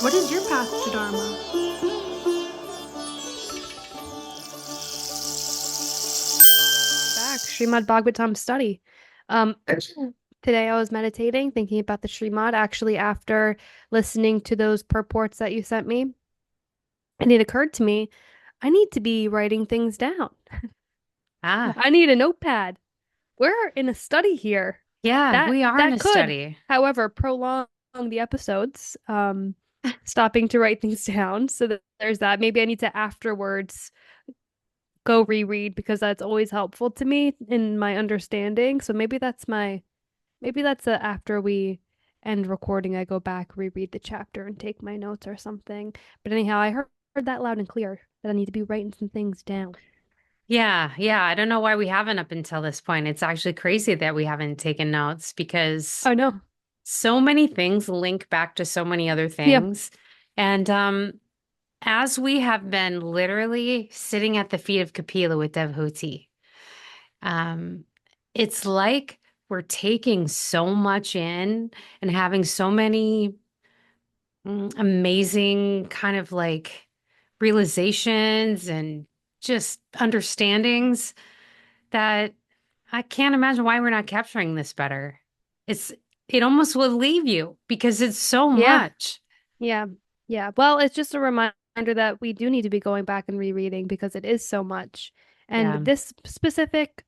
What is your path to Dharma? Back, Srimad Bhagavatam Study. Today I was meditating, thinking about the Srimad, actually after listening to those purports that you sent me, and it occurred to me, I need to be writing things down. Ah, I need a notepad. We're in a study here. yeah, That we are in that a could, study. however, prolong the episodes, stopping to write things down. So that there's that. Maybe I need to afterwards go reread because that's always helpful to me in my understanding. So maybe that's after we end recording, I go back, reread the chapter and take my notes or something. But anyhow, heard that loud and clear that I need to be writing some things down. Yeah, yeah. I don't know why we haven't up until this point. It's actually crazy that we haven't taken notes because Oh no. so many things link back to so many other Yeah. things. And as we have been literally sitting at the feet of Kapila with Devahuti, um, it's like we're taking so much in and having so many amazing kind of like realizations and just understandings that I can't imagine why we're not capturing this better. It's it almost will leave you because it's so Yeah. much. Yeah. Yeah. Well, it's just a reminder that we do need to be going back and rereading because it is so much. And Yeah. this specific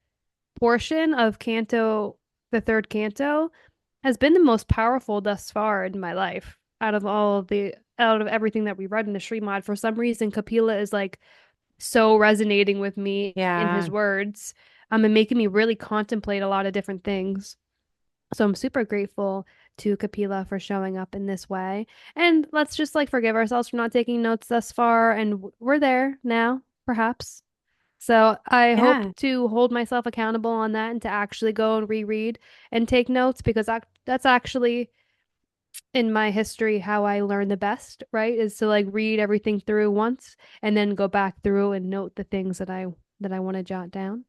portion of Canto, the third canto, has been the most powerful thus far in my life. Out of everything that we read in the Srimad, for some reason, Kapila is like so resonating with me in his Yeah. words, and making me really contemplate a lot of different things. So I'm super grateful to Kapila for showing up in this way. And let's just like forgive ourselves for not taking notes thus far, and we're there now, perhaps. So I hope Yeah. to hold myself accountable on that and to actually go and reread and take notes because that's actually in my history how I learn the best, right? Is to like read everything through once and then go back through and note the things that I want to jot down.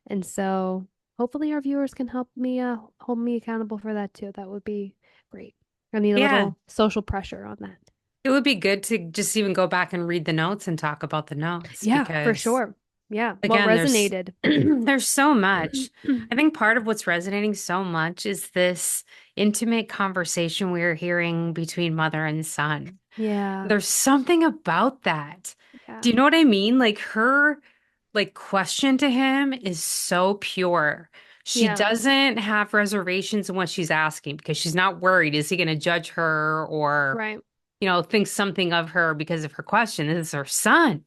And so hopefully our viewers can help me hold me accountable for that too. That would be great. I need a Yeah. little social pressure on that. It would be good to just even go back and read the notes and talk about the notes Yeah, for because sure. Yeah, what again, resonated? there's so much. I think part of what's resonating so much is this intimate conversation we're hearing between mother and son. Yeah. There's something about that. Yeah. Do you know what I mean? Like her question to him is so pure. She Yeah. doesn't have reservations in what she's asking because she's not worried. Is he going to judge her or, Right. think something of her because of her question? This is her son.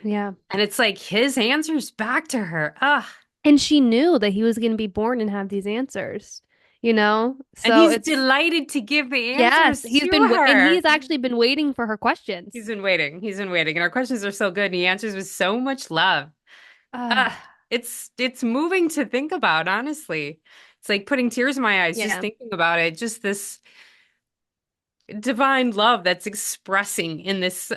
Yeah. And it's like his answers back to her. Ah, And she knew that he was going to be born and have these answers, you know? and So he's it's, delighted to give the yes, answers to and her. he's actually been waiting for her He's questions. been waiting. He's been waiting. And our questions are so good. And he answers with so much love. Ah, Ah, it's moving to think about, honestly. It's like putting tears in my eyes just yeah. thinking about it. Just this divine love that's expressing in this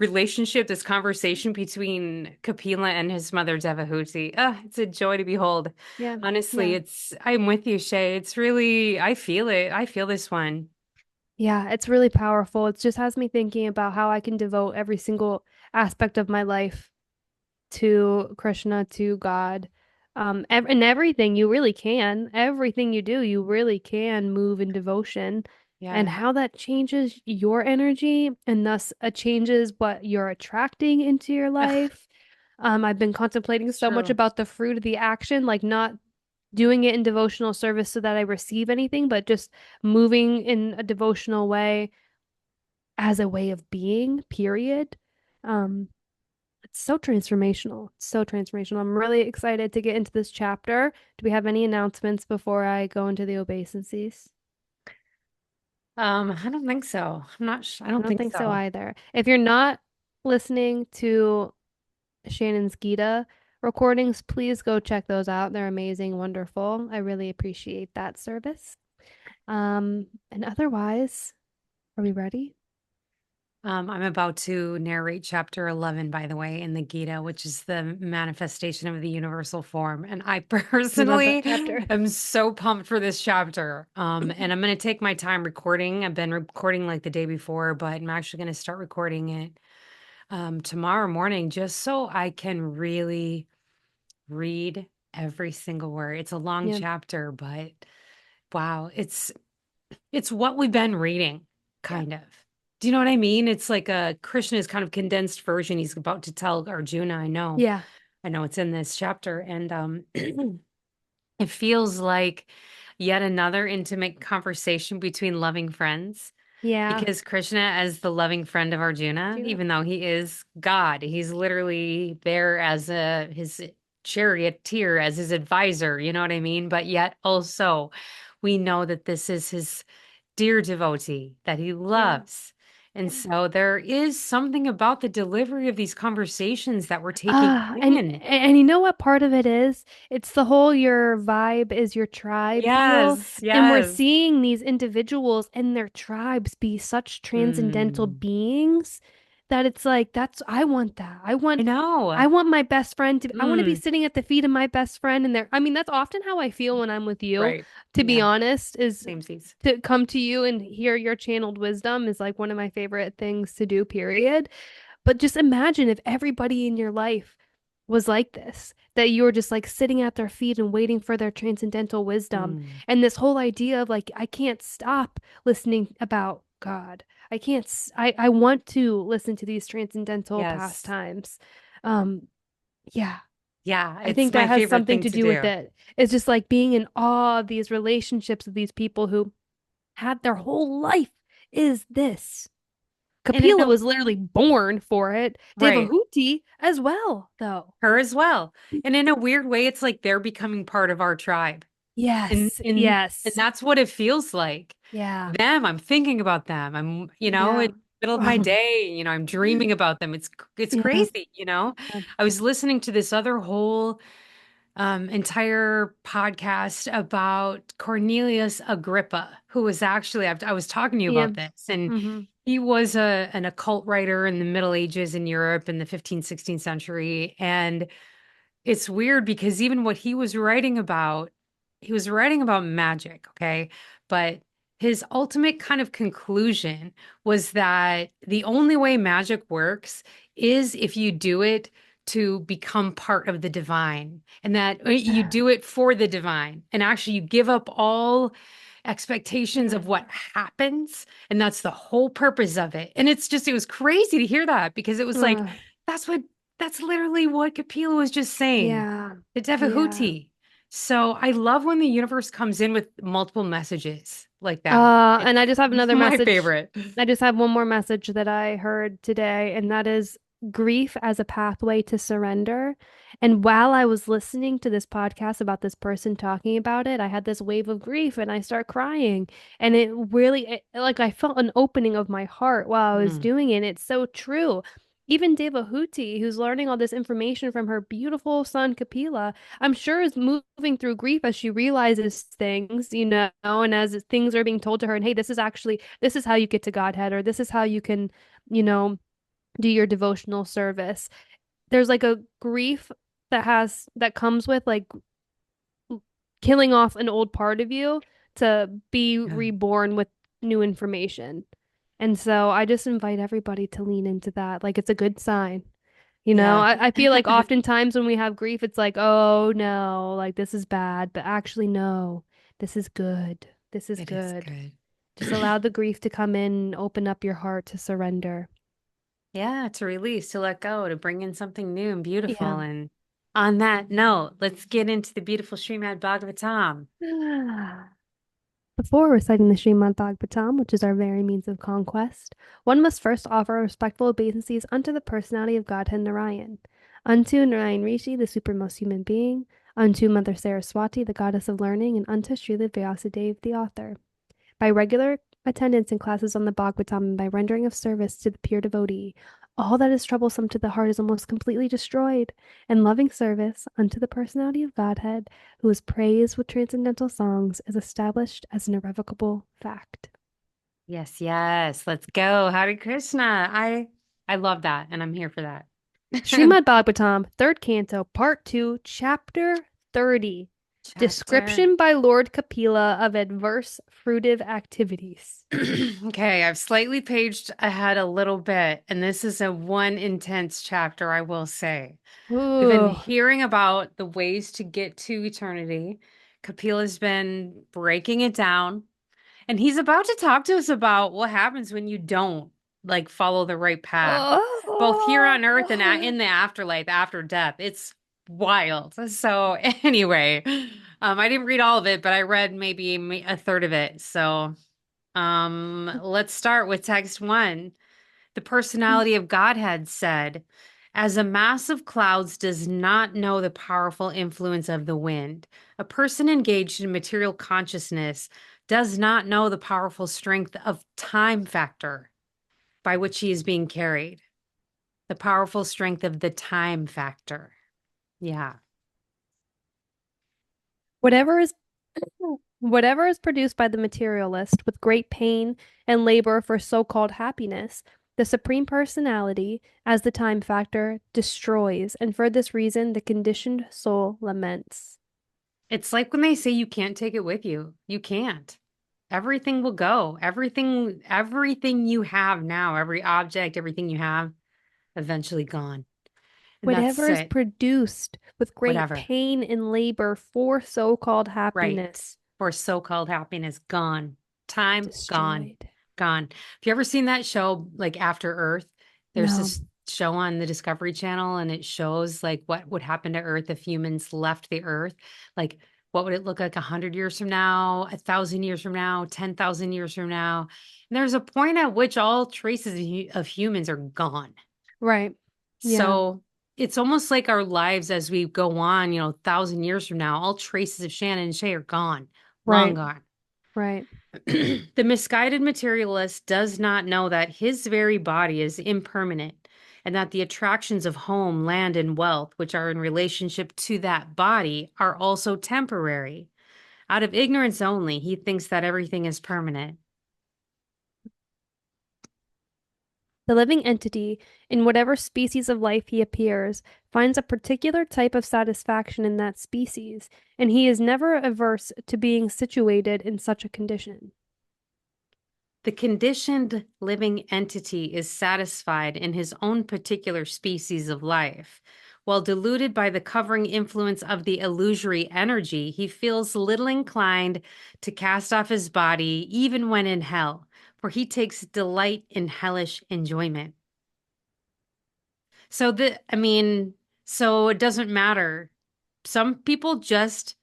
relationship, this conversation between Kapila and his mother Devahuti. Ah, it's a joy to behold. Yeah. Honestly, Yeah. I'm with you, Shay. It's really I feel it. I feel this one. Yeah, it's really powerful. It just has me thinking about how I can devote every single aspect of my life to Krishna, to God. And everything you really can, everything you do, you really can move in devotion, and Yeah. how that changes your energy and thus changes what you're attracting into your Ugh, life. I've been contemplating it's so much true. about the fruit of the action, like not doing it in devotional service so that I receive anything, but just moving in a devotional way as a way of being, period. Um, it's so transformational. It's so transformational. I'm really excited to get into this chapter. Do we have any announcements before I go into the obeisances? I don't think so. I I don't don't think think so so. either. If you're not listening to Shannon's Gita recordings, please go check those out. They're amazing, wonderful. I really appreciate that service. And otherwise, are we ready? I'm about to narrate chapter 11, by the way, in the Gita, which is the manifestation of the universal form. And I I love that personally chapter. am so pumped for this chapter. And I'm going to take my time recording. I've been recording like the day before, but I'm actually going to start recording it tomorrow morning just so I can really read every single word. It's a long Yeah. chapter, but wow, it's what we've been reading, Yeah. kind of. Do you know what I mean? It's like a Krishna's kind of condensed version. He's about to tell Arjuna, Yeah. I know it's in this chapter. And it feels like yet another intimate conversation between loving friends. Yeah. Because Krishna, as the loving friend of Arjuna, Gina. even though he is God, he's literally there as his charioteer, as his advisor, you know what I mean? But yet also we know that this is his dear devotee that he Yeah. loves. And Yeah. so there is something about the delivery of these conversations that we're taking And in. you know what part of it is? It's the whole your vibe is your tribe deal. Yes, And we're yes. seeing these individuals and their tribes be such transcendental Mm, beings that it's like that's I want that. I I know. want my best friend to I want to be Mm, sitting at the feet of my best friend and there I mean that's often how I feel when I'm with you, right. to be Yeah. honest, is Same seas. to come to you and hear your channeled wisdom is like one of my favorite things to do, period. But just imagine if everybody in your life was like this, that you were just like sitting at their feet and waiting for their transcendental wisdom. Mm, And this whole idea of like, I can't stop listening about God. I can't, I want to listen to these transcendental yes. pastimes. Um, yeah, Yeah, I it's think my that has favorite something thing to to do with do. it. It's just like being in awe of these relationships with these people who had their whole life is this. And in Kapila a was literally born for it. right, Devahuti as well, though. her as well. And in a weird way, it's like they're becoming part of our tribe. And Yes, and yes, that's what it feels like. yeah, Them, I'm thinking about them. In yeah, the middle of my day, I'm dreaming about them. It's yeah, crazy. I was listening to this other whole entire podcast about Cornelius Agrippa, who was actually I was talking to you yeah. about this, and Mm-hmm. he was an occult writer in the Middle Ages in Europe in the 15th, 16th century. And it's weird because even what he was writing about magic, okay? But his ultimate kind of conclusion was that the only way magic works is if you do it to become part of the divine, and that you do it for the divine. And actually, you give up all expectations of what happens. And that's the whole purpose of it. And it was crazy to hear that because it was like, Uh, that's what that's literally what Kapila was just saying. yeah, The yeah. Devahuti. So I love when the universe comes in with multiple messages like that. And I just have It's another my message. favorite. I just have one more message that I heard today, and that is grief as a pathway to surrender. And while I was listening to this podcast about this person talking about it, I had this wave of grief and I start crying. And like I felt an opening of my heart while I was Mm, doing it. It's so true. Even Devahuti, who's learning all this information from her beautiful son Kapila, I'm sure is moving through grief as she realizes things, and as things are being told to her, and hey, this is how you get to Godhead, or this is how you can, you know, do your devotional service. There's like a grief that comes with like killing off an old part of you to be yeah. reborn with new information. And so I just invite everybody to lean into that. Like it's a good sign. Yeah. I feel like oftentimes when we have grief, it's like, oh no, like this is bad. But actually, no, this is good. This is It is good. good. Just allow the grief to come in and open up your heart to surrender. Yeah, to release, to let go, to bring in something new and Yeah. beautiful. And on that note, let's get into the beautiful Srimad Bhagavatam. Before reciting the Srimad Bhagavatam, which is our very means of conquest, one must first offer respectful obeisances unto the personality of Godhead Narayan, unto Narayan Rishi, the supermost human being, unto Mother Saraswati, the goddess of learning, and unto Srila Vyasadeva, the author. By regular attendance in classes on the Bhagavatam and by rendering of service to the pure devotee, all that is troublesome to the heart is almost completely destroyed, and loving service unto the personality of Godhead, who is praised with transcendental songs, is established as an irrevocable fact. Yes, yes. Let's go. Hare Krishna. I love that, and I'm here for that. Srimad Bhagavatam, Third Canto, Part 2, Chapter 30. Chapter. Description by Lord Kapila of Adverse Fruitive Activities. Okay, I've slightly paged ahead a little bit, and this is a one intense chapter, I will say. We've been Ooh. hearing about the ways to get to eternity. Kapila's been breaking it down. And he's about to talk to us about what happens when you don't like follow the right path, both here on earth and in the afterlife, after death. It's wild. So anyway, I didn't read all of it, but I read maybe a third of it. So let's start with text one. The personality of Godhead said, as a mass of clouds does not know the powerful influence of the wind, a person engaged in material consciousness does not know the powerful strength of time factor by which he is being carried. The powerful strength of the time factor. Yeah. Whatever is whatever is produced by the materialist with great pain and labor for so-called happiness, the Supreme Personality, as the time factor, destroys, and for this reason the conditioned soul laments. It's like when they say you can't take it with you. You can't. Everything will go. Everything you have now, every object, everything you have, eventually gone. And Whatever that's is it. produced with great Whatever. pain and labor for so-called Right. happiness, For so-called happiness, gone. Time, gone. destroyed. Gone. Have you ever seen that show, like After Earth? There's No. this show on the Discovery Channel, and it shows like what would happen to Earth if humans left the Earth. Like, what would it look like 100 years from now, 1,000 years from now, 10,000 years from now? And there's a point at which all traces of humans are gone. Right. Yeah. So it's almost like our lives as we go on, 1,000 years from now, all traces of Shannon and Shay are gone, long Right. gone. Right. The misguided materialist does not know that his very body is impermanent and that the attractions of home, land, and wealth, which are in relationship to that body, are also temporary. Out of ignorance only, he thinks that everything is permanent. The living entity, in whatever species of life he appears, finds a particular type of satisfaction in that species, and he is never averse to being situated in such a condition. The conditioned living entity is satisfied in his own particular species of life. While deluded by the covering influence of the illusory energy, he feels little inclined to cast off his body, even when in hell, for he takes delight in hellish enjoyment. So it doesn't matter. Some people just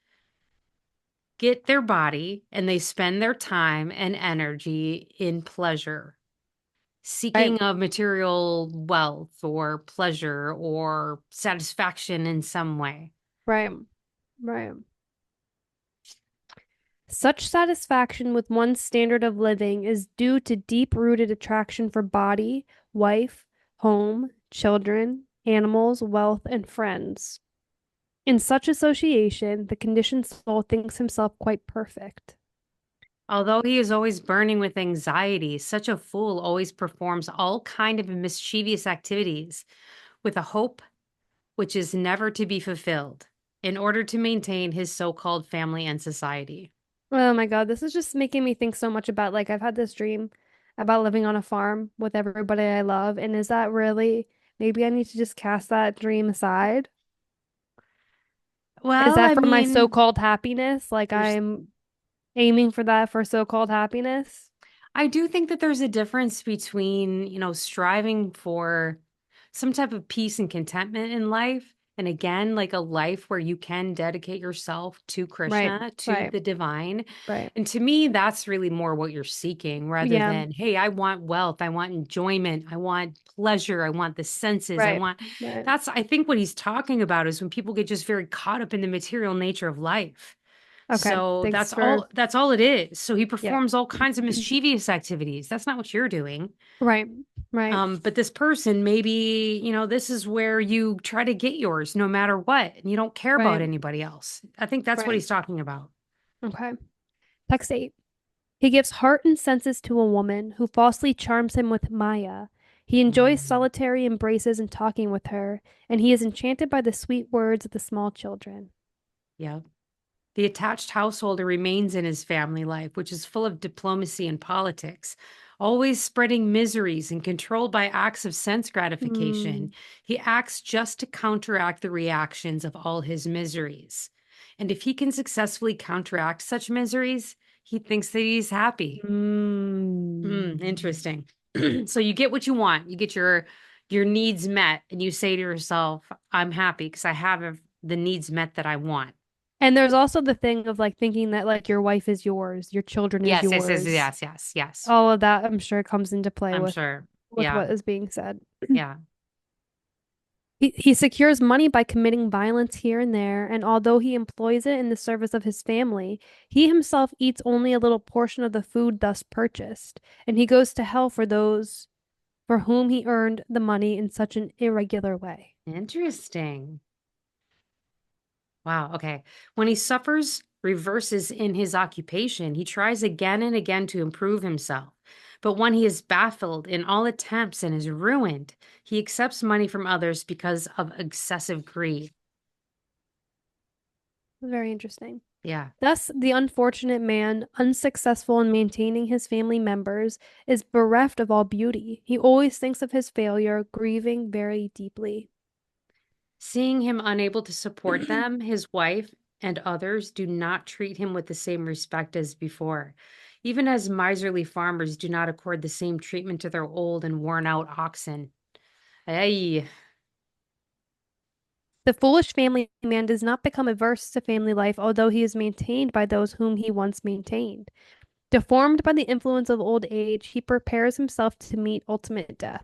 get their body and they spend their time and energy in pleasure, Right. seeking of material wealth or pleasure or satisfaction in some way. Right. Right. Such satisfaction with one's standard of living is due to deep-rooted attraction for body, wife, home, children, animals, wealth, and friends. In such association, the conditioned soul thinks himself quite perfect. Although he is always burning with anxiety, such a fool always performs all kind of mischievous activities with a hope which is never to be fulfilled in order to maintain his so-called family and society. Oh my God, this is just making me think so much about I've had this dream about living on a farm with everybody I love, and is that really maybe I need to just cast that dream aside? Is Well, that I for my mean, so-called happiness? Like there's I'm aiming for that for so-called happiness? I do think that there's a difference between, striving for some type of peace and contentment in life. And again, like a life where you can dedicate yourself to Right, Krishna, to right, the divine. right. And to me, that's really more what you're seeking rather Yeah, than, hey, I want wealth, I want enjoyment, I want pleasure, I want the senses, right, right. I think what he's talking about is when people get just very caught up in the material nature of life. Okay, So thanks for, that's all it is. So he yeah. performs all kinds of mischievous activities. That's not what you're doing. Right, right, But this person, maybe, this is where you try to get yours no matter what, and you don't care about right, anybody else. I think that's what right. he's talking about. Okay. Text 8. He gives heart and senses to a woman who falsely charms him with Maya. He enjoys Mm, solitary embraces and talking with her, and he is enchanted by the sweet words of the small children. yeah. The attached householder remains in his family life, which is full of diplomacy and politics, always spreading miseries and controlled by acts of sense gratification. Hmm. He acts just to counteract the reactions of all his miseries. And if he can successfully counteract such miseries, he thinks that he's happy. Mm. Interesting. So you get what you want. You get your needs met, and you say to yourself, "I'm happy because I have the needs met that I want." And there's also the thing of like thinking that like your wife is yours, your children is Yes, yes, yes, yours. yes, yes, yes. All of that I'm sure comes into play I'm with sure. with Yeah, what is being said. yeah. He secures money by committing violence here and there, and although he employs it in the service of his family, he himself eats only a little portion of the food thus purchased, and he goes to hell for those for whom he earned the money in such an irregular way. Interesting. Wow. Okay. When he suffers reverses in his occupation, he tries again and again to improve himself. But when he is baffled in all attempts and is ruined, he accepts money from others because of excessive greed. Very interesting. Yeah. Thus, the unfortunate man, unsuccessful in maintaining his family members, is bereft of all beauty. He always thinks of his failure, grieving very deeply. Seeing him unable to support them, his wife and others do not treat him with the same respect as before, even as miserly farmers do not accord the same treatment to their old and worn out oxen. Ay, The foolish family man does not become averse to family life, although he is maintained by those whom he once maintained. Deformed by the influence of old age, he prepares himself to meet ultimate death.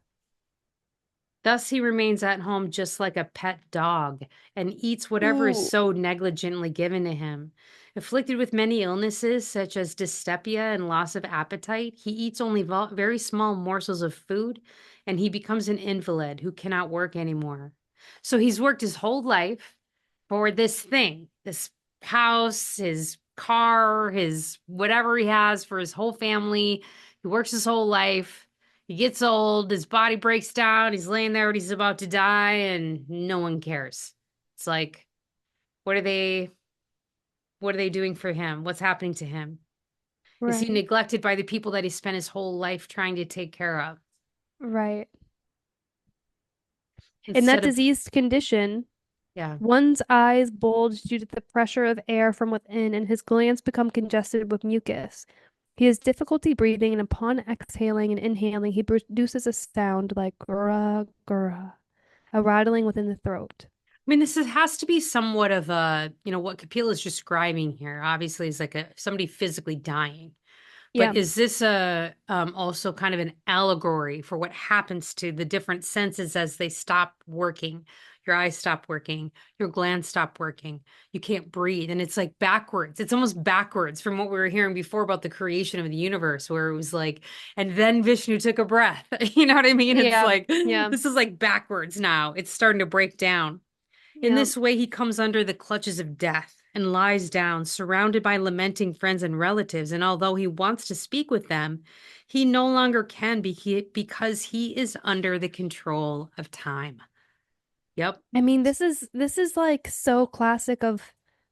thus he remains at home just like a pet dog and eats whatever is Ooh. so negligently given to him. Afflicted with many illnesses such as dyspepsia and loss of appetite, he eats only very small morsels of food and he becomes an invalid who cannot work anymore. So he's worked his whole life for this thing, this house, his car, his whatever he has for his whole family. He works his whole life. He gets old, his body breaks down, he's laying there when he's about to die, and no one cares. It's like, what are they what are they doing for him? What's happening to him? Is he Right, neglected by the people that he spent his whole life trying to take care of? right. In that Instead of, diseased condition, yeah. one's eyes bulge due to the pressure of air from within, and his glands become congested with mucus. He has difficulty breathing, and upon exhaling and inhaling, he produces a sound like gurra, gurra, a rattling within the throat. I mean, has to be somewhat of a, what Kapila is describing here. Obviously, is like somebody physically dying. But Yeah, is this a also kind of an allegory for what happens to the different senses as they stop working? Your eyes stop working, your glands stop working, you can't breathe. And it's like backwards. It's almost backwards from what we were hearing before about the creation of the universe, where it was like, and then Vishnu took a breath. You know what I mean? It's yeah, like, yeah, this is like backwards now. It's starting to break down. In yeah. this way, he comes under the clutches of death and lies down, surrounded by lamenting friends and relatives. And although he wants to speak with them, he no longer can because he is under the control of time. Yep. I mean, this is like so classic of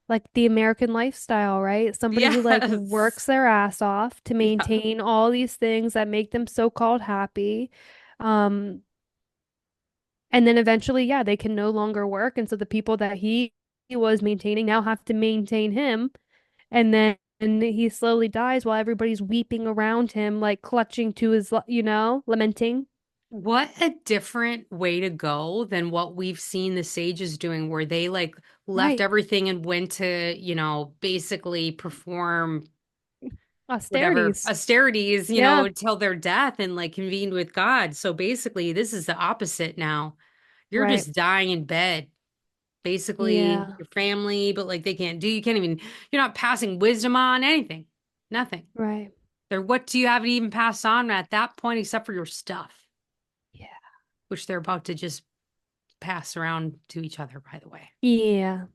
like the American lifestyle, right? Somebody who like Yes. works their ass off to Yeah. maintain all these things that make them so-called happy. Um, and then eventually, yeah, they can no longer work, and so the people that he was maintaining now have to maintain him, and then he slowly dies while everybody's weeping around him, like clutching to his, lamenting. What a different way to go than what we've seen the sages doing, where they like left Right. everything and went to, basically perform whatever Austerities. austerities, Yeah. till their death and like convened with God. So basically, this is the opposite now. You're Right. just dying in bed, basically, Yeah. your family, but like you can't even, you're not passing wisdom on anything, nothing. Right. What do you have to even pass on at that point except for your stuff, Yeah. which they're about to just pass around to each other, by the way. Yeah.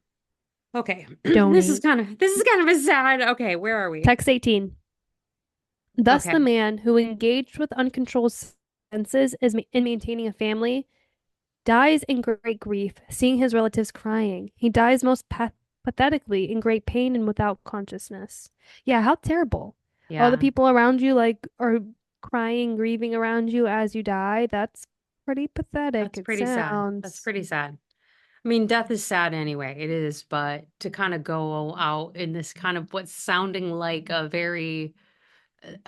Okay. This is Donate. kind of a sad. Okay, where are we? Text 18. Thus, the Okay. man who engaged with uncontrolled senses in maintaining a family dies in great grief, seeing his relatives crying. He dies most pathetically in great pain and without consciousness. Yeah, how terrible. All the Yeah. people around you like are crying, grieving around you as you die. That's pretty pathetic, That's it pretty sad. That's sounds. pretty sad. I mean, death is sad anyway. It is, but to kind of go out in this kind of what's sounding like a very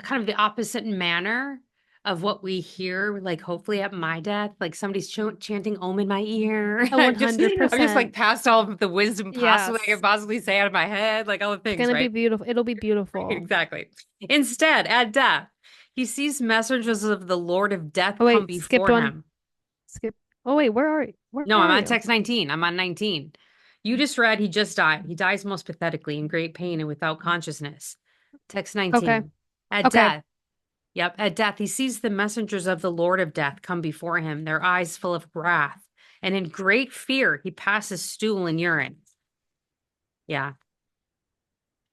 kind of the opposite manner of what we hear, like hopefully at my death, like somebody's chanting Om in my ear. A I'm just like 100%. past all of the wisdom possible I can Yes. possibly say out of my head, like all the It's things, gonna be right? beautiful. It'll be Right, beautiful. exactly. Instead, at death, he sees messengers of the Lord of Death Oh come wait, skipped before one. him. Skip. Oh wait, where are you? Where No, I'm are on you? text 19. I'm on 19. You just read he just died. He dies most pathetically in great pain and without consciousness. Text Okay. 19. At Okay. death, yep, at death, he sees the messengers of the Lord of Death come before him, their eyes full of wrath. And in great fear, he passes stool and urine. Yeah.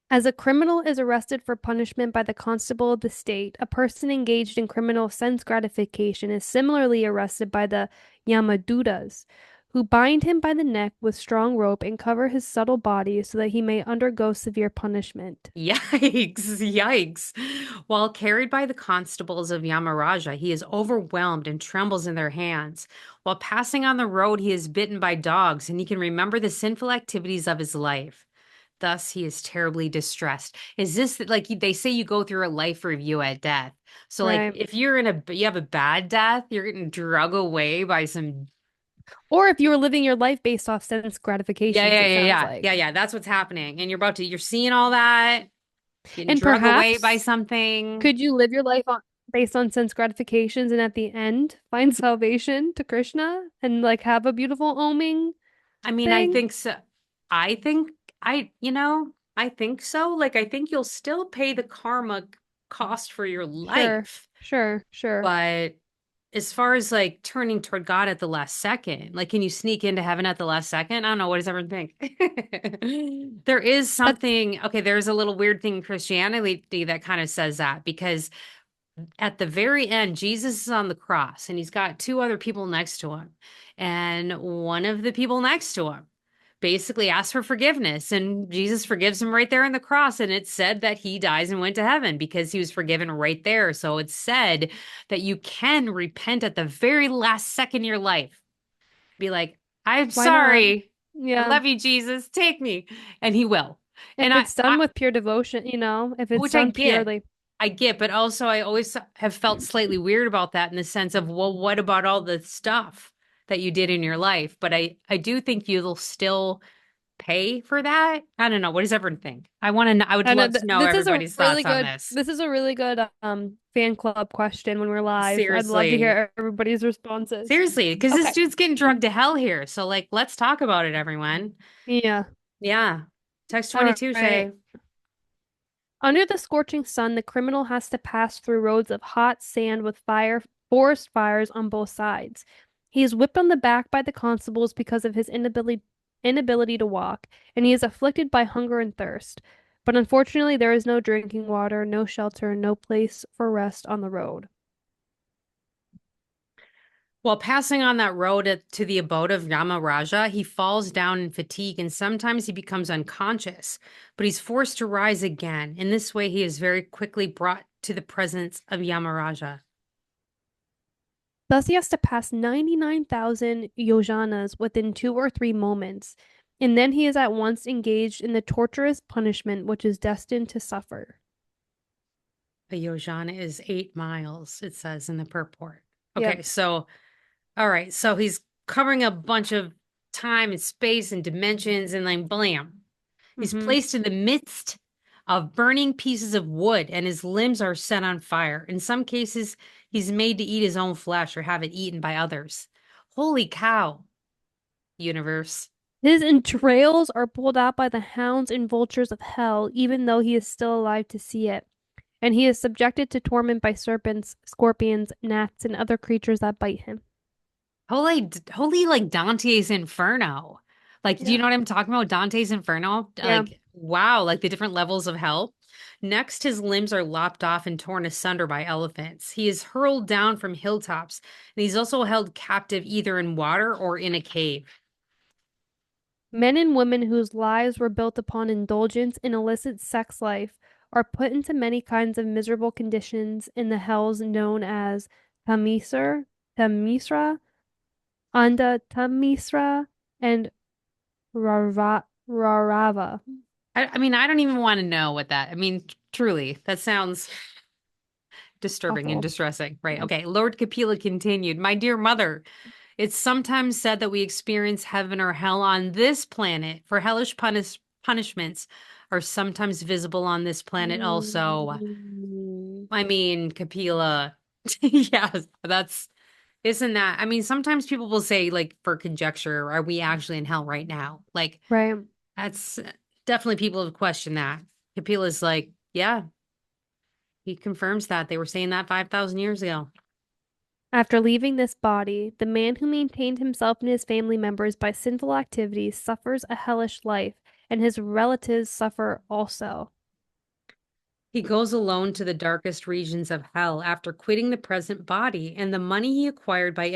As a criminal is arrested for punishment by the constable of the state, a person engaged in criminal sense gratification is similarly arrested by the Yamadutas, who bind him by the neck with strong rope and cover his subtle body so that he may undergo severe punishment. Yikes, yikes. While carried by the constables of Yamaraja, he is overwhelmed and trembles in their hands. While passing on the road, he is bitten by dogs and he can remember the sinful activities of his life. Thus, he is terribly distressed. Is this like they say you go through a life review at death? So, like, Right. if you have a bad death, you're getting drug away by some. Or if you were living your life based off sense Yeah, gratifications, yeah, it yeah, sounds yeah, yeah, like. yeah. That's what's happening, and you're seeing all that, getting And drug away by perhaps something. could you live your life based on sense gratifications and at the end find salvation to Krishna and like have a beautiful oming I mean, I thing? think so. I think I think so. Like, I think you'll still pay the karma cost for your Sure, life. sure, sure. But as far as like turning toward God at the last second, like, can you sneak into heaven at the last second? I don't know. What does everyone think? There is That's something, okay, there's a little weird thing in Christianity that kind of says that because at the very end, Jesus is on the cross and he's got two other people next to him. And one of the people next to him basically asks for forgiveness, and Jesus forgives him right there on the cross. And it's said that he dies and went to heaven because he was forgiven right there. So it's said that you can repent at the very last second of your life. Be like, I'm why not? sorry. I Yeah. love you, Jesus. Take me. And he will. And If it's done with pure devotion, if it's which I done get. purely. I get, but also I always have felt slightly weird about that in the sense of, well, what about all the stuff that you did in your life? But I do think you'll still pay for that. I don't know. What does everyone think? I would And love to know everybody's thoughts on this. this is a really good fan club question when we're live. I'd love to Seriously. hear everybody's responses. Seriously, because this Okay. dude's getting drugged to hell here. So like let's talk about it, everyone. Yeah. Yeah. Text All 22, right. Shay. Under the scorching sun, the criminal has to pass through roads of hot sand with forest fires on both sides. He is whipped on the back by the constables because of his inability to walk, and he is afflicted by hunger and thirst. But unfortunately, there is no drinking water, no shelter, no place for rest on the road. While passing on that road to the abode of Yamaraja, he falls down in fatigue and sometimes he becomes unconscious, but he's forced to rise again. In this way, he is very quickly brought to the presence of Yamaraja. Thus, he has to pass 99,000 yojanas within 2 or 3 moments, and then he is at once engaged in the torturous punishment which is destined to suffer. A yojana is 8 miles, it says in the purport. Yep. Okay, so, all right, so he's covering a bunch of time and space and dimensions, and then blam. He's Mm-hmm. placed in the midst of burning pieces of wood, and his limbs are set on fire. In some cases, he's made to eat his own flesh or have it eaten by others. Holy cow, universe. His entrails are pulled out by the hounds and vultures of hell, even though he is still alive to see it. And he is subjected to torment by serpents, scorpions, gnats, and other creatures that bite him. Holy, holy, like Dante's Inferno. Like, do you Yeah. know what I'm talking about? Dante's Inferno? Yeah. Like, wow, like the different levels of hell. Next, his limbs are lopped off and torn asunder by elephants. He is hurled down from hilltops, and he's also held captive either in water or in a cave. Men and women whose lives were built upon indulgence in illicit sex life are put into many kinds of miserable conditions in the hells known as Tamisr, Tamisra, Anda Tamisra, and Rarava. I mean, I don't even want to know what that. I mean, truly, that sounds disturbing and Awful. distressing. Right. Yeah. Okay. Lord Kapila continued, My dear mother, it's sometimes said that we experience heaven or hell on this planet, for hellish punishments are sometimes visible on this planet also. Mm. I mean, Kapila, yes, isn't that? I mean, sometimes people will say, like, for conjecture, are we actually in hell right now? Like, Right. that's definitely people have questioned that. Kapila's like, yeah, he confirms that. They were saying that 5,000 years ago. After leaving this body, the man who maintained himself and his family members by sinful activities suffers a hellish life, and his relatives suffer also. He goes alone to the darkest regions of hell after quitting the present body, and the money he acquired by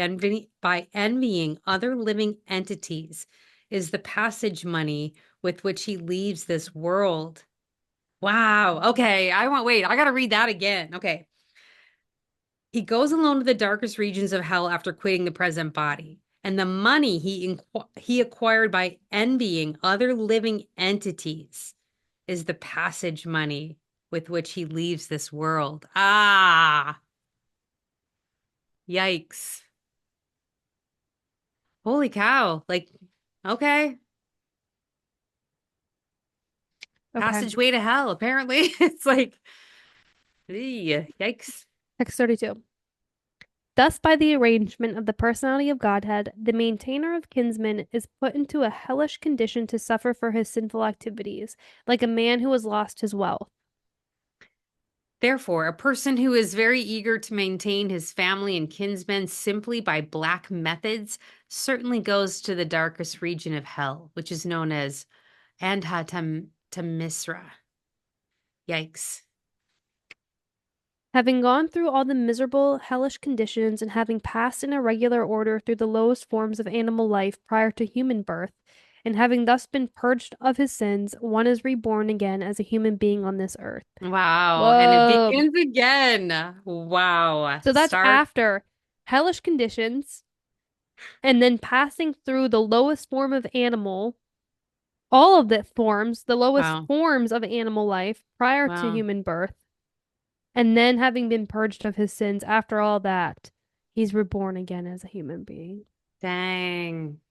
envying other living entities is the passage money with which he leaves this world. Wow. Okay. Wait, I got to read that again. Okay. He goes alone to the darkest regions of hell after quitting the present body. And the money he acquired by envying other living entities is the passage money with which he leaves this world. Ah, yikes. Holy cow. Like, okay. Okay. Passageway to hell, apparently. It's like, yikes. Text 32. Thus, by the arrangement of the personality of Godhead, the maintainer of kinsmen is put into a hellish condition to suffer for his sinful activities, like a man who has lost his wealth. Therefore, a person who is very eager to maintain his family and kinsmen simply by black methods certainly goes to the darkest region of hell, which is known as Andhatamisra. Yikes. Having gone through all the miserable, hellish conditions and having passed in a regular order through the lowest forms of animal life prior to human birth, and having thus been purged of his sins, one is reborn again as a human being on this earth. Wow. And it Whoa. begins again. Wow. So that's Start. after hellish conditions and then passing through the lowest form of animal, all of the forms, the lowest Wow. forms of animal life prior to Wow. human birth, and then having been purged of his sins after all that, he's reborn again as a human being. Dang.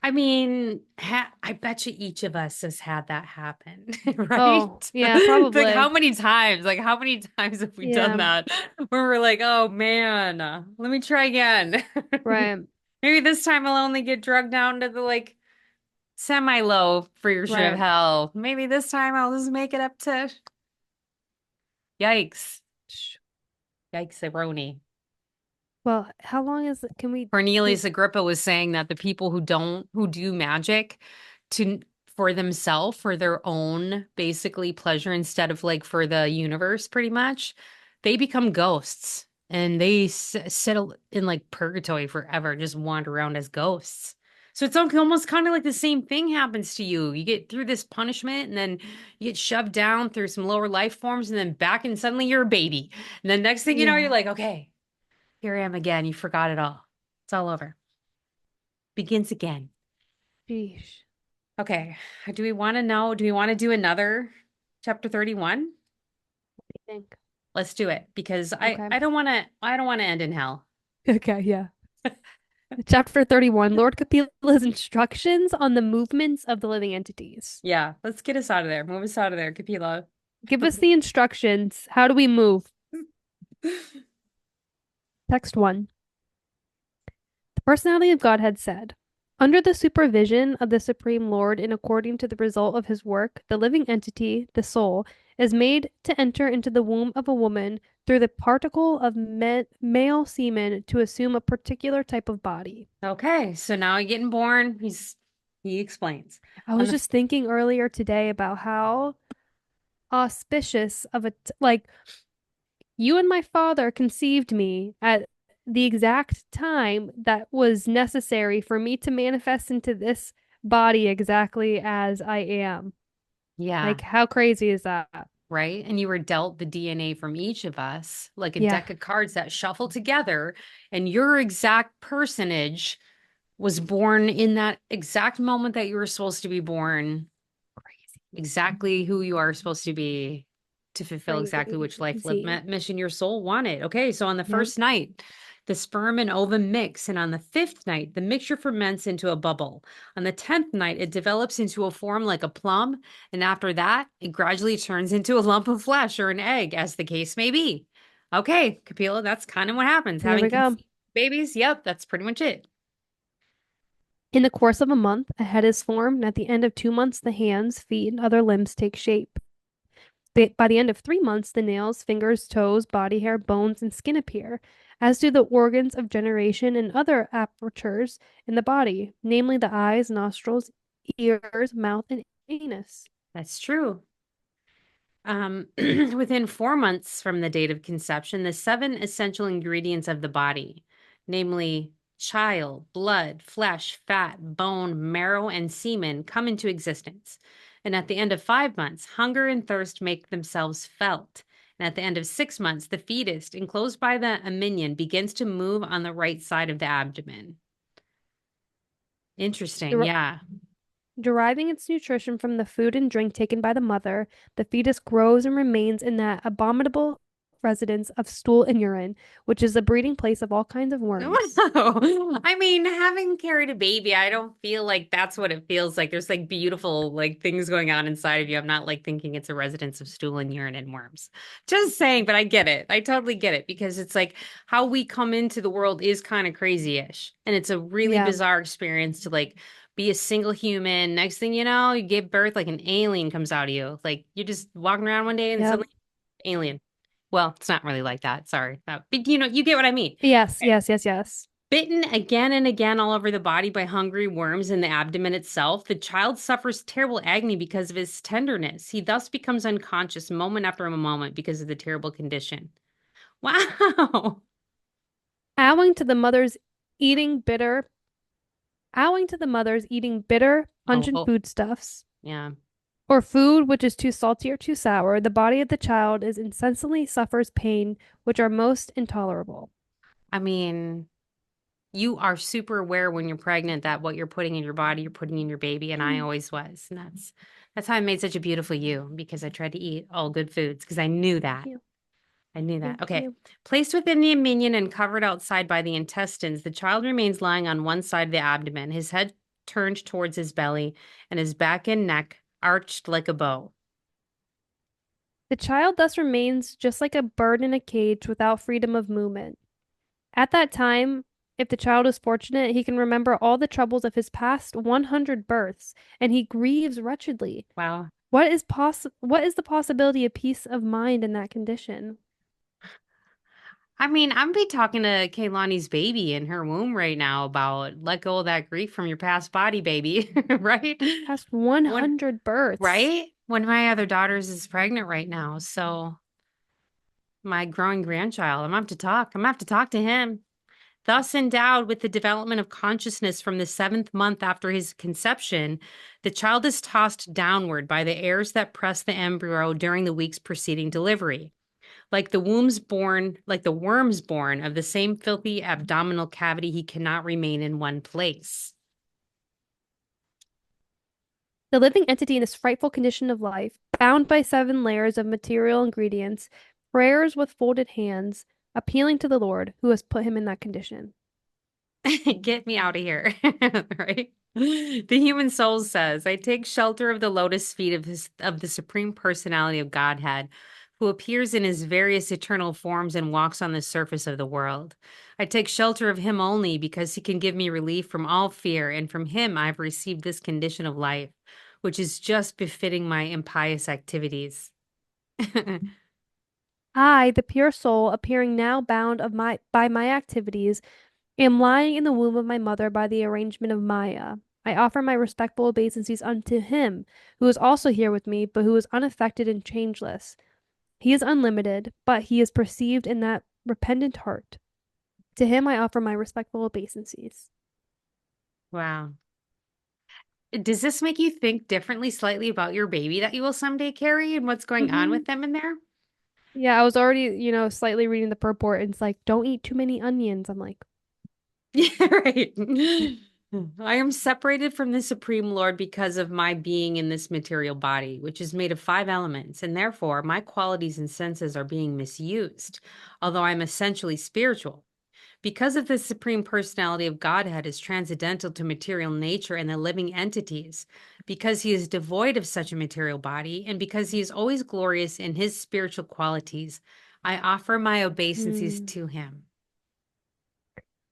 I mean, I bet you each of us has had that happen, right? Oh, yeah, Like probably. how many times? Like how many times have we done Yeah, that? Where we're like, oh man, let me try again. right, Maybe this time I'll only get drugged down to the like semi-low version of right. hell. Maybe this time I'll just make it up to yikes. Yikes, Aroni. Well, how long is it? Can we do? Cornelius Agrippa was saying that the people who do magic to for themselves, for their own basically pleasure instead of like for the universe, pretty much, they become ghosts and they settle in like purgatory forever, just wander around as ghosts. So it's almost kind of like the same thing happens to you. You get through this punishment and then you get shoved down through some lower life forms and then back and suddenly you're a baby. And then next thing you know, you're Yeah. like, okay, here I am again. You forgot it all. It's all over. Begins again. Sheesh. Okay. Do we want to know? Do we want to do another chapter 31? I think. Let's do it because Okay. I don't want to end in hell. Okay, yeah. Chapter 31, Lord Kapila's instructions on the movements of the living entities. Yeah, let's get us out of there. Move us out of there, Kapila. Give us the instructions. How do we move? Text 1. The personality of Godhead said, under the supervision of the Supreme Lord and according to the result of his work, the living entity, the soul, is made to enter into the womb of a woman through the particle of male semen to assume a particular type of body. Okay, so now he's getting born. He's He explains. I On was the just thinking earlier today about how auspicious of like you and my father conceived me at the exact time that was necessary for me to manifest into this body exactly as I am. yeah, Like, how crazy is that? right? And you were dealt the DNA from each of us, like a Yeah, deck of cards that shuffle together, and your exact personage was born in that exact moment that you were supposed to be born, exactly who you are supposed to be to fulfill exactly which life crazy. mission your soul wanted. Okay, so on the Yep. first night, the sperm and ovum mix, and on the fifth night, the mixture ferments into a bubble. On the 10th night, it develops into a form like a plum, and after that, it gradually turns into a lump of flesh or an egg, as the case may be. Okay, Kapila, that's kind of what happens. Here Having we go. conceived babies, yep, that's pretty much it. In the course of a month, a head is formed, and at the end of 2 months, the hands, feet, and other limbs take shape. By the end of 3 months, the nails, fingers, toes, body hair, bones, and skin appear, as do the organs of generation and other apertures in the body, namely the eyes, nostrils, ears, mouth, and anus. That's true. Within 4 months from the date of conception, the seven essential ingredients of the body, namely chyle, blood, flesh, fat, bone, marrow, and semen, come into existence. And at the end of 5 months, hunger and thirst make themselves felt. And at the end of 6 months, the fetus, enclosed by the amnion, begins to move on the right side of the abdomen. Interesting. Der- Yeah. Deriving its nutrition from the food and drink taken by the mother, the fetus grows and remains in that abominable residence of stool and urine, which is the breeding place of all kinds of worms. Wow. I mean, having carried a baby, I don't feel like that's what it feels like. There's like beautiful like things going on inside of you. I'm not like thinking it's a residence of stool and urine and worms. Just saying, but I get it. I totally get it because it's like how we come into the world is kind of crazy-ish. And it's a really Yeah, bizarre experience to like be a single human. Next thing you know, you give birth, like an alien comes out of you. Like you're just walking around one day and yep. suddenly alien. Well, it's not really like that. Sorry. But you get what I mean. Yes, yes, yes, yes. Bitten again and again all over the body by hungry worms in the abdomen itself, the child suffers terrible agony because of his tenderness. He thus becomes unconscious moment after moment because of the terrible condition. Wow. Owing to the mother's eating bitter, owing to the mother's eating bitter, pungent Oh, foodstuffs, yeah. or food which is too salty or too sour, the body of the child is incessantly suffers pain which are most intolerable. I mean, you are super aware when you're pregnant that what you're putting in your body, you're putting in your baby, and I Mm, always was. And that's how I made such a beautiful you because I tried to eat all good foods because I knew thank that. you. I knew that. Thank Okay. you. Placed within the amnion and covered outside by the intestines, the child remains lying on one side of the abdomen, his head turned towards his belly, and his back and neck arched like a bow. The child thus remains just like a bird in a cage without freedom of movement. At that time, if the child is fortunate, he can remember all the troubles of his past 100 births, and he grieves wretchedly. Wow. What is the possibility of peace of mind in that condition? I mean, I'm be talking to Kaylani's baby in her womb right now about let go of that grief from your past body, baby. Right? Past One, 100 births. right? One of my other daughters is pregnant right now. So my growing grandchild, I'm gonna have to talk. I'm gonna have to talk to him. Thus endowed with the development of consciousness from the seventh month after his conception, the child is tossed downward by the airs that press the embryo during the weeks preceding delivery. Like the worms born of the same filthy abdominal cavity, he cannot remain in one place. The living entity in this frightful condition of life, bound by 7 layers of material ingredients, prayers with folded hands, appealing to the Lord who has put him in that condition. Get me out of here. Right? The human soul says, I take shelter of the lotus feet of the supreme personality of Godhead, who appears in his various eternal forms and walks on the surface of the world. I take shelter of him only because he can give me relief from all fear, and from him I have received this condition of life, which is just befitting my impious activities. I, the pure soul, appearing now bound of my by my activities, am lying in the womb of my mother by the arrangement of Maya. I offer my respectful obeisances unto him, who is also here with me, but who is unaffected and changeless. He is unlimited, but he is perceived in that repentant heart. To him I offer my respectful obeisances. Wow. Does this make you think differently slightly about your baby that you will someday carry and what's going on Mm-hmm. with them in there? Yeah, I was already, slightly reading the purport, and it's like, don't eat too many onions. I'm like, Yeah, right. I am separated from the Supreme Lord because of my being in this material body, which is made of five elements, and therefore my qualities and senses are being misused, although I'm essentially spiritual. Because of the Supreme Personality of Godhead is transcendental to material nature and the living entities, because he is devoid of such a material body, and because he is always glorious in his spiritual qualities, I offer my obeisances hmm. to him.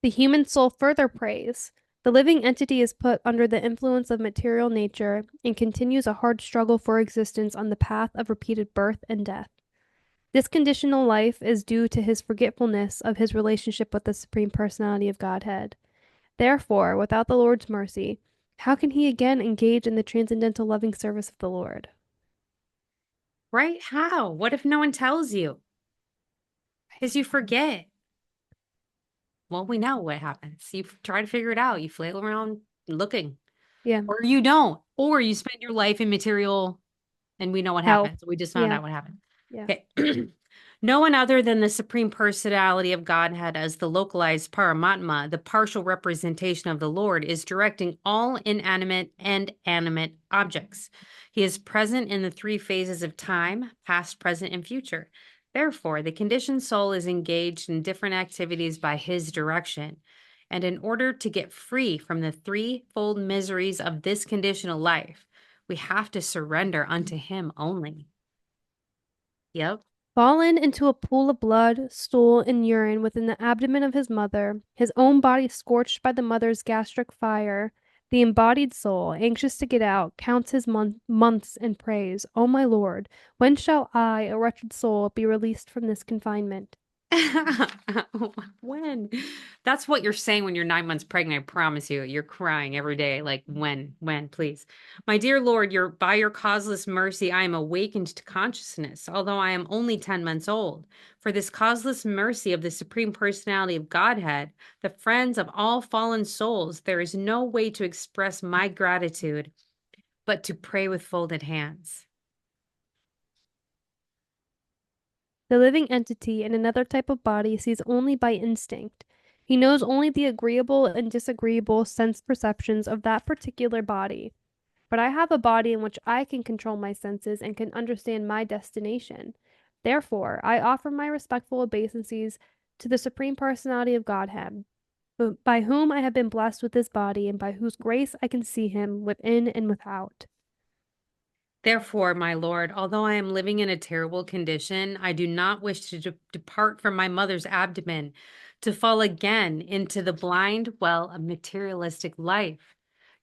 The human soul further prays. The living entity is put under the influence of material nature and continues a hard struggle for existence on the path of repeated birth and death. This conditional life is due to his forgetfulness of his relationship with the Supreme Personality of Godhead. Therefore, without the Lord's mercy, how can he again engage in the transcendental loving service of the Lord? Right? How? What if no one tells you? Because you forget. Well, we know what happens. You try to figure it out. You flail around looking, Yeah, or you don't, or you spend your life in material, and we know what hell. happens. We just found Yeah, out what happened. yeah. Okay. No one other than the Supreme Personality of Godhead, as the localized Paramatma, the partial representation of the Lord, is directing all inanimate and animate objects. He is present in the three phases of time, past, present, and future. Therefore, the conditioned soul is engaged in different activities by his direction. And in order to get free from the threefold miseries of this conditional life, we have to surrender unto him only. Yep. Fallen into a pool of blood, stool, and urine within the abdomen of his mother, his own body scorched by the mother's gastric fire, the embodied soul, anxious to get out, counts his months and prays, O my Lord, when shall I, a wretched soul, be released from this confinement? When? That's what you're saying when you're 9 months pregnant. I promise you. You're crying every day. Like, when, please. My dear Lord, by your causeless mercy, I am awakened to consciousness, although I am only 10 months old. For this causeless mercy of the Supreme Personality of Godhead, the friends of all fallen souls, there is no way to express my gratitude but to pray with folded hands. The living entity in another type of body sees only by instinct. He knows only the agreeable and disagreeable sense perceptions of that particular body. But I have a body in which I can control my senses and can understand my destination. Therefore, I offer my respectful obeisances to the Supreme Personality of Godhead, by whom I have been blessed with this body, and by whose grace I can see him within and without. Therefore, my Lord, although I am living in a terrible condition, I do not wish to depart from my mother's abdomen to fall again into the blind well of materialistic life.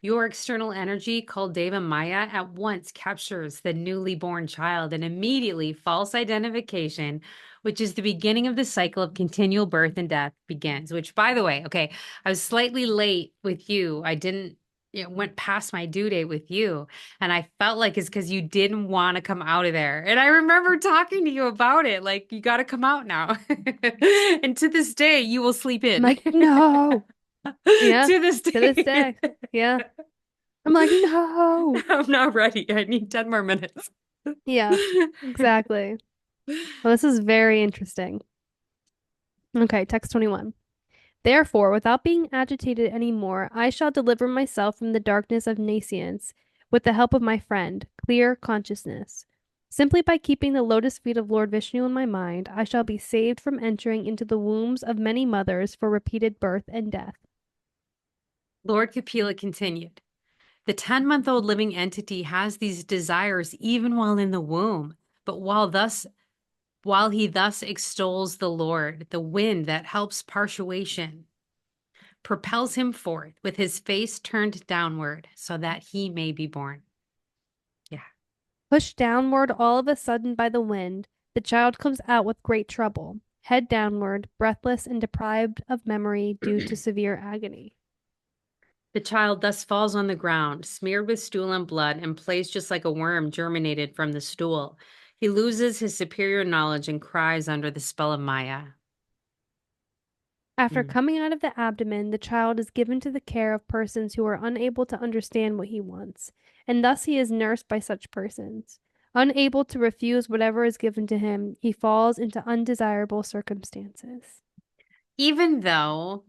Your external energy, called Deva Maya, at once captures the newly born child, and immediately false identification, which is the beginning of the cycle of continual birth and death, begins. Which, by the way, okay, I was slightly late with you. I didn't, went past my due date with you. And I felt like it's because you didn't want to come out of there. And I remember talking to you about it. Like, you got to come out now. And to this day, you will sleep I'm in. like, no. Yeah, To this to this day. day. Yeah. I'm like, no. I'm not ready. I need 10 more minutes. Yeah, exactly. Well, this is very interesting. Okay, text 21. Therefore, without being agitated any more, I shall deliver myself from the darkness of nescience with the help of my friend, clear consciousness. Simply by keeping the lotus feet of Lord Vishnu in my mind, I shall be saved from entering into the wombs of many mothers for repeated birth and death. Lord Kapila continued. The 10-month-old living entity has these desires even while in the womb, but while he thus extols the Lord, the wind that helps partiation propels him forth with his face turned downward so that he may be born. Yeah. Pushed downward all of a sudden by the wind, the child comes out with great trouble, head downward, breathless and deprived of memory due to severe agony. The child thus falls on the ground, smeared with stool and blood, and plays just like a worm germinated from the stool. He loses his superior knowledge and cries under the spell of Maya. After Hmm. coming out of the abdomen, the child is given to the care of persons who are unable to understand what he wants, and thus he is nursed by such persons. Unable to refuse whatever is given to him, he falls into undesirable circumstances. Even though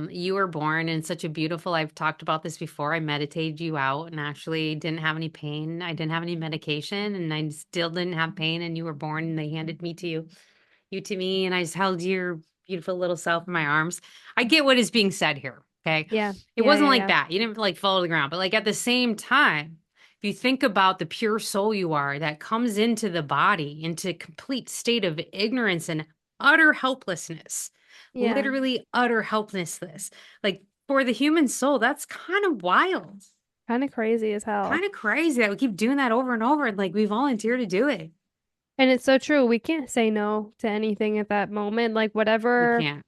you were born in such a beautiful, I've talked about this before, I meditated you out and actually didn't have any pain. I didn't have any medication and I still didn't have pain. And you were born and they handed me to you, you to me, and I just held your beautiful little self in my arms. I get what is being said here. Okay. Yeah, It yeah, wasn't yeah, like yeah. that. You didn't like fall to the ground, but like at the same time, if you think about the pure soul you are that comes into the body, into complete state of ignorance and utter helplessness, Yeah, literally utter helplessness. Like for the human soul, that's kind of wild, kind of crazy as hell. kind of crazy that we keep doing that over and over. And like we volunteer to do it. And it's so true. We can't say no to anything at that moment. Like, We whatever, can't.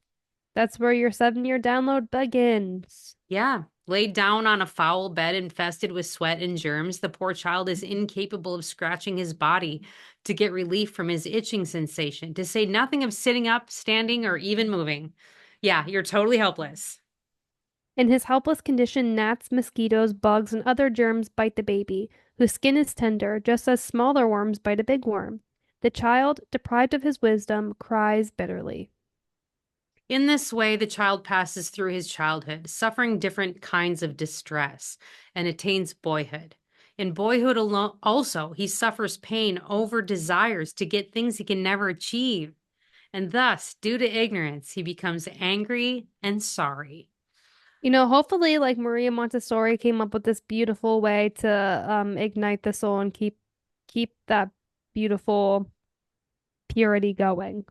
that's where your 7 year download begins. Yeah. Laid down on a foul bed infested with sweat and germs, the poor child is incapable of scratching his body to get relief from his itching sensation, to say nothing of sitting up, standing, or even moving. Yeah, you're totally helpless. In his helpless condition, gnats, mosquitoes, bugs, and other germs bite the baby, whose skin is tender, just as smaller worms bite a big worm. The child, deprived of his wisdom, cries bitterly. In this way, the child passes through his childhood, suffering different kinds of distress, and attains boyhood. In boyhood alone, also, he suffers pain over desires to get things he can never achieve. And thus, due to ignorance, he becomes angry and sorry. Hopefully, like Maria Montessori came up with this beautiful way to ignite the soul and keep that beautiful purity going.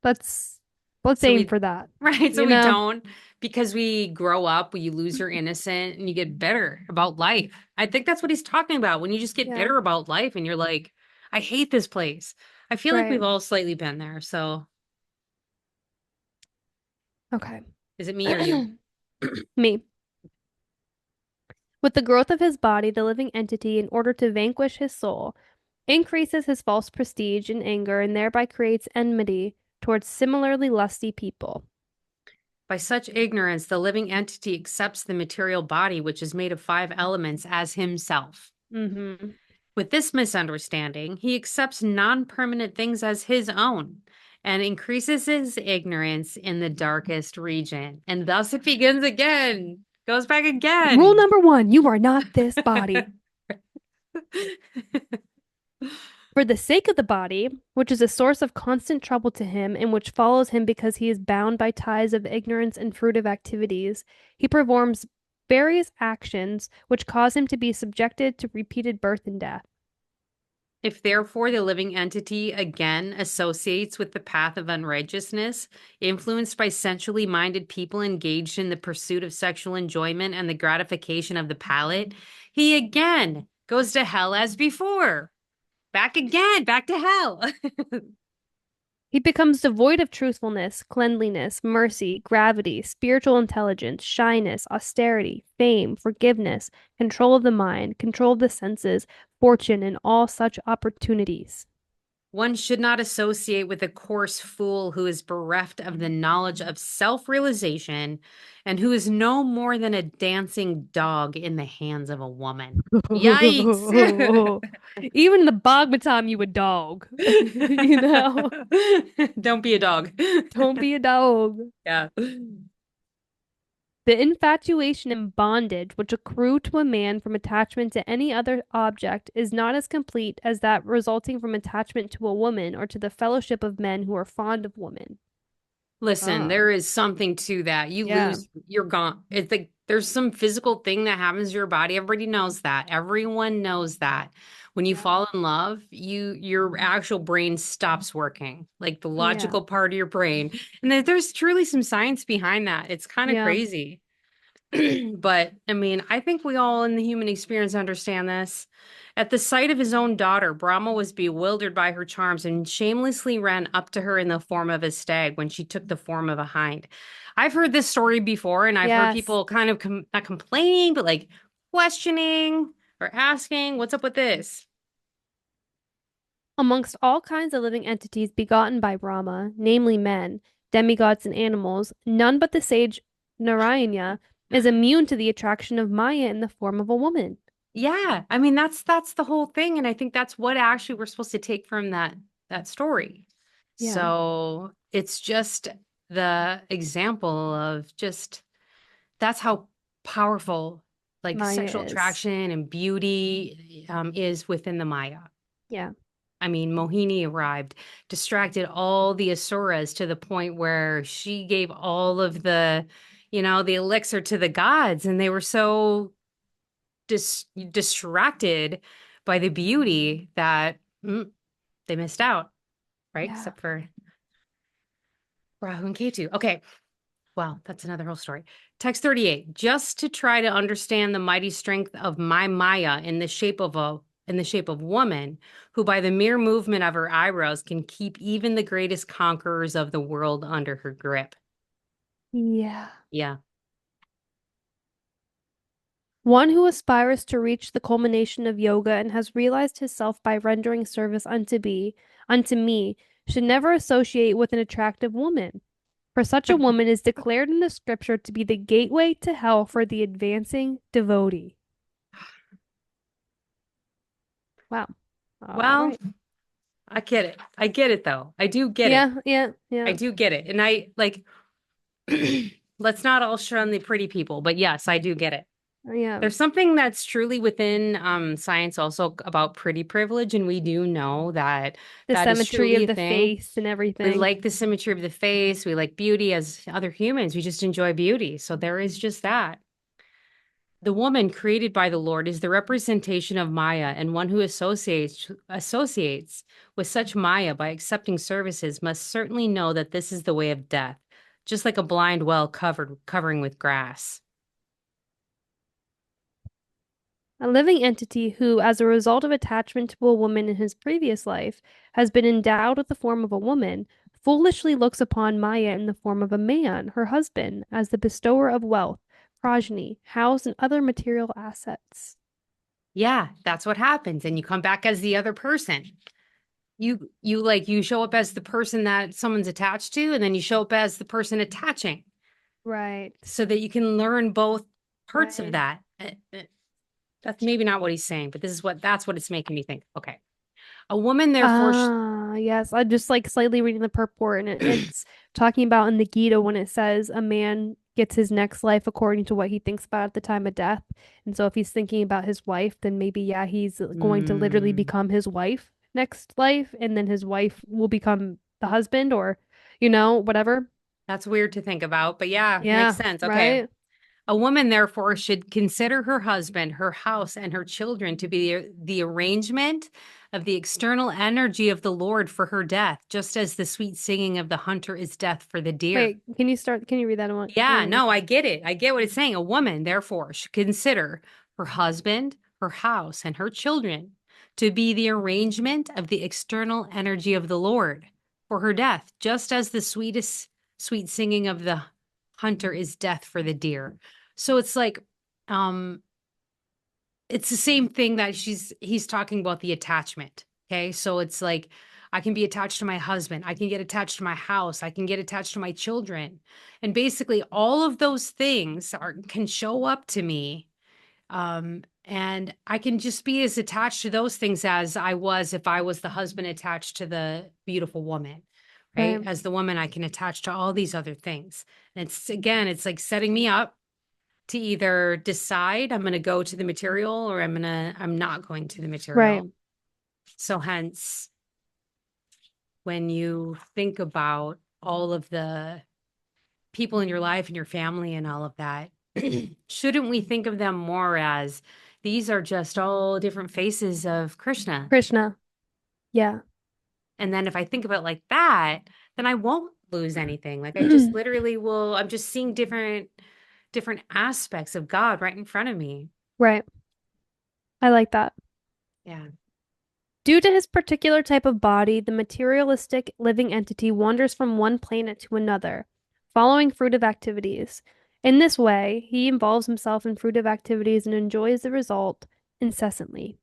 Let's let's So aim we, for that, right, so you we know? don't, because we grow up, you lose your innocence and you get bitter about life. I think that's what he's talking about when you just get Yeah, bitter about life and you're like, I hate this place. I feel like right. we've all slightly been there. So Okay. is it me or you? Me. With the growth of his body, the living entity, in order to vanquish his soul, increases his false prestige and anger and thereby creates enmity towards similarly lusty people. By such ignorance, the living entity accepts the material body, which is made of five elements, as himself. Mm-hmm. With this misunderstanding, he accepts non permanent things as his own and increases his ignorance in the darkest region. And thus it begins again, goes back Rule again. number one, you are not this body. For the sake of the body, which is a source of constant trouble to him and which follows him because he is bound by ties of ignorance and fruitive activities, he performs various actions which cause him to be subjected to repeated birth and death. If therefore the living entity again associates with the path of unrighteousness, influenced by sensually minded people engaged in the pursuit of sexual enjoyment and the gratification of the palate, he again goes to hell as before. Back again, back to hell. He becomes devoid of truthfulness, cleanliness, mercy, gravity, spiritual intelligence, shyness, austerity, fame, forgiveness, control of the mind, control of the senses, fortune, and all such opportunities. One should not associate with a coarse fool who is bereft of the knowledge of self realization and who is no more than a dancing dog in the hands of a woman. Yikes. Even in the Bhagavatam, you a dog. You know? Don't be a dog. Don't be a dog. Yeah. The infatuation and bondage which accrue to a man from attachment to any other object is not as complete as that resulting from attachment to a woman or to the fellowship of men who are fond of women. Listen, Ah, there is something to that. You yeah, lose, you're gone. It's like there's some physical thing that happens to your body. Everybody knows that. Everyone knows that. When you yeah, fall in love, your actual brain stops working, like the yeah, logical part of your brain. And there's truly some science behind that. It's kind of yeah. crazy. But I mean, I think we all in the human experience understand this. At the sight of his own daughter, Brahma was bewildered by her charms and shamelessly ran up to her in the form of a stag when she took the form of a hind. I've heard this story before, and I've heard Yes. people kind of not complaining, but like questioning or asking, what's up with this? Amongst all kinds of living entities begotten by Brahma, namely men, demigods, and animals, none but the sage Narayana is immune to the attraction of Maya in the form of a woman. Yeah, I mean that's the whole thing, and I think that's what actually we're supposed to take from that story. Yeah, So it's just the example of just that's how powerful like Maya sexual is. attraction and beauty is within the Maya. Yeah, I mean, Mohini arrived, distracted all the Asuras to the point where she gave all of the elixir to the gods, and they were so distracted by the beauty that they missed out, right? yeah. Except for Rahu and Ketu. Okay, well, that's another whole story. Text 38. Just to try to understand the mighty strength of my Maya in the shape of woman, who by the mere movement of her eyebrows can keep even the greatest conquerors of the world under her grip. Yeah. Yeah. One who aspires to reach the culmination of yoga and has realized his self by rendering service unto me, should never associate with an attractive woman. For such a woman is declared in the scripture to be the gateway to hell for the advancing devotee. Wow. All Well, right. I get it. I get it though. I do get it. Yeah, yeah, I yeah, do get it. And I like let's not all shun the pretty people, but yes, I do get it. yeah. There's something that's truly within science also about pretty privilege, and we do know that The that is symmetry truly of a the thing. face and We everything. like the symmetry of the face. We like beauty as other humans. We just enjoy beauty. So there is just that. The woman created by the Lord is the representation of Maya, and one who associates with such Maya by accepting services must certainly know that this is the way of death, just like a blind well covering with grass. A living entity who, as a result of attachment to a woman in his previous life, has been endowed with the form of a woman, foolishly looks upon Maya in the form of a man, her husband, as the bestower of wealth, progeny, house, and other material assets. Yeah, that's what happens. And you come back as the other person. You show up as the person that someone's attached to, and then you show up as the person attaching Right, so that you can learn both parts of right. that. That's maybe not what he's saying, but that's what it's making me think. Okay. A woman, therefore, Ah, yes. I just like slightly reading the purport, and it's talking about in the Gita when it says a man gets his next life according to what he thinks about at the time of death. And so if he's thinking about his wife, then maybe, yeah, he's going to literally mm, become his wife next life, and then his wife will become the husband or, whatever. that's weird to think about, but yeah, makes Yeah, sense. Okay. right, A woman, therefore, should consider her husband, her house, and her children to be the arrangement of the external energy of the Lord for her death, just as the sweet singing of the hunter is death for the deer. Wait, can you read that one Yeah, more no, I time? get it. I get what it's saying. A woman, therefore, should consider her husband, her house, and her children to be the arrangement of the external energy of the Lord for her death, just as the sweet singing of the hunter is death for the deer. So it's like, um, it's the same thing that he's talking about the attachment. Okay. So it's like I can be attached to my husband, I can get attached to my house, I can get attached to my children. And basically all of those things can show up to me. And I can just be as attached to those things as I was if I was the husband attached to the beautiful woman. Right. Right, As the woman, I can attach to all these other things. And it's like setting me up to either decide I'm going to go to the material or I'm not going to the right, material. So hence when you think about all of the people in your life and your family and all of that, shouldn't we think of them more as these are just all different faces of Krishna? Krishna. Yeah. And then if I think of it like that, then I won't lose anything. Like I just literally will, I'm just seeing different different aspects of God right in front of me. Right. I like that. Yeah. Due to his particular type of body, the materialistic living entity wanders from one planet to another, following fruitive activities. In this way, he involves himself in fruitive activities and enjoys the result incessantly.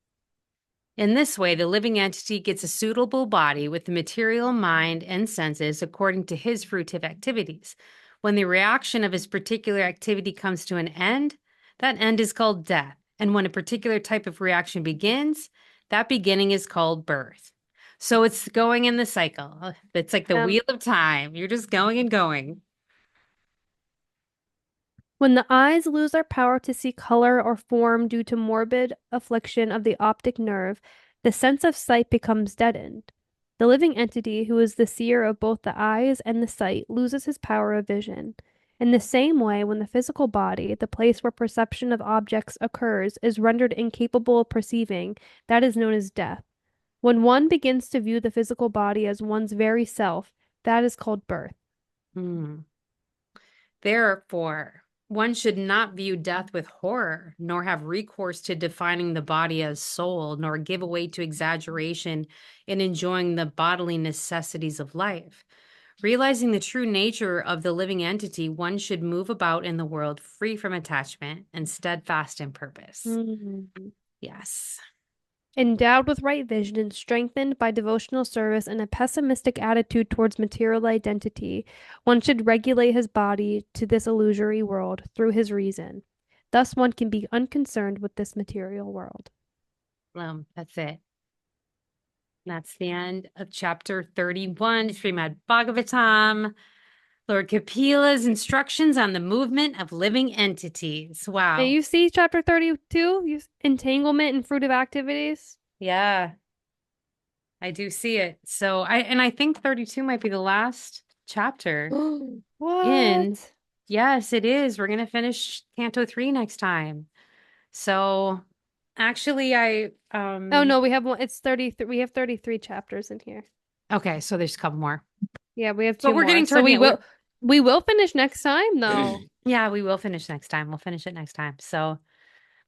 In this way, the living entity gets a suitable body with the material mind and senses according to his fruitive activities. When the reaction of his particular activity comes to an end, that end is called death. And when a particular type of reaction begins, that beginning is called birth. So it's going in the cycle. It's like the Um, wheel of time. You're just going and going. when the eyes lose their power to see color or form due to morbid affliction of the optic nerve, the sense of sight becomes deadened. The living entity, who is the seer of both the eyes and the sight, loses his power of vision. In the same way, when the physical body, the place where perception of objects occurs, is rendered incapable of perceiving, that is known as death. When one begins to view the physical body as one's very self, that is called birth. Hmm. Therefore, one should not view death with horror, nor have recourse to defining the body as soul, nor give way to exaggeration in enjoying the bodily necessities of life. Realizing the true nature of the living entity, one should move about in the world free from attachment and steadfast in purpose. Mm. Yes. Endowed with right vision and strengthened by devotional service and a pessimistic attitude towards material identity, one should regulate his body to this illusory world through his reason. Thus, one can be unconcerned with this material world. That's it. That's the end of chapter 31, Srimad Bhagavatam. Lord Kapila's instructions on the movement of living entities. Now, Wow. you see chapter 32, entanglement and fruitive activities? Yeah, I do see it. I think 32 might be the last chapter in. What? Yes, it is. We're gonna finish Canto 3 next time. So actually Oh no, we have one. It's 33. We have 33 chapters in here. okay, so there's a couple more. Yeah, we have But two we're more. getting So toward the end. we will finish next time though. Yeah, we will finish next time. We'll finish it next time. So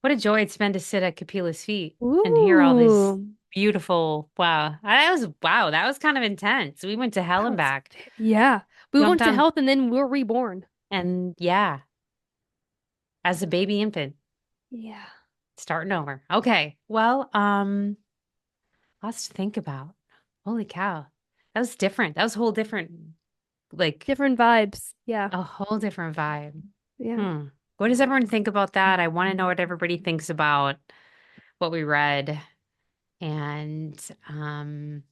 what a joy it's been to sit at Kapila's feet and hear all this Ooh. beautiful wow, that was kind of intense. We went to hell That and was back. yeah. We Jumped went to on health and then we're reborn. and yeah, as a baby infant, Yeah. starting over. Okay. Well, lots to think about. Holy cow. That was different. That was a whole different, like Different vibes. Yeah. a whole different vibe. Yeah. Hmm. What does everyone think about that? I want to know what everybody thinks about what we read and and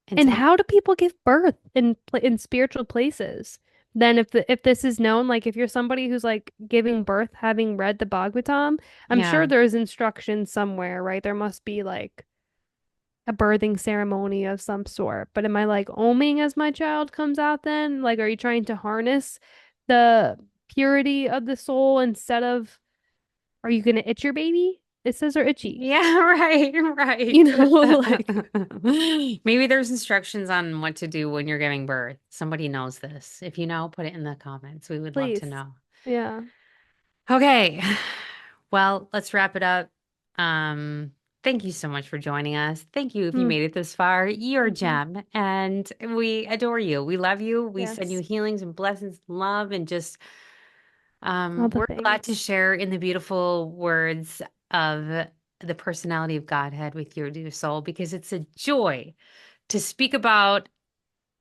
And tell how do people give birth in spiritual places? Then if this is known, like if you're somebody who's like giving birth having read the Bhagavatam, I'm sure yeah. there's instructions somewhere, right? There must be like a birthing ceremony of some sort. But am I like oming as my child comes out then? Like, are you trying to harness the purity of the soul instead of, are you gonna itch your baby? It says they're itchy. Yeah, right, You right. know, like, Maybe there's instructions on what to do when you're giving birth. Somebody knows this. If you know, put it in the comments. We would love to please. know. Yeah. Okay. Well, let's wrap it up. Thank you so much for joining us. Thank you if you Mm. made it this far. You're a Hmm. gem, and we adore you. We love you. We send you Yes. healings and blessings, love, and just All the we're glad to things. share in the beautiful words of the personality of Godhead with your dear soul because it's a joy to speak about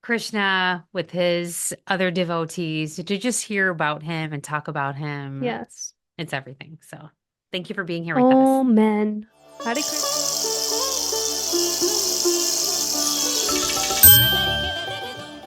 Krishna with his other devotees, to just hear about him and talk about him. Yes. It's everything. So thank you for being here with us. Amen. Hare Krishna.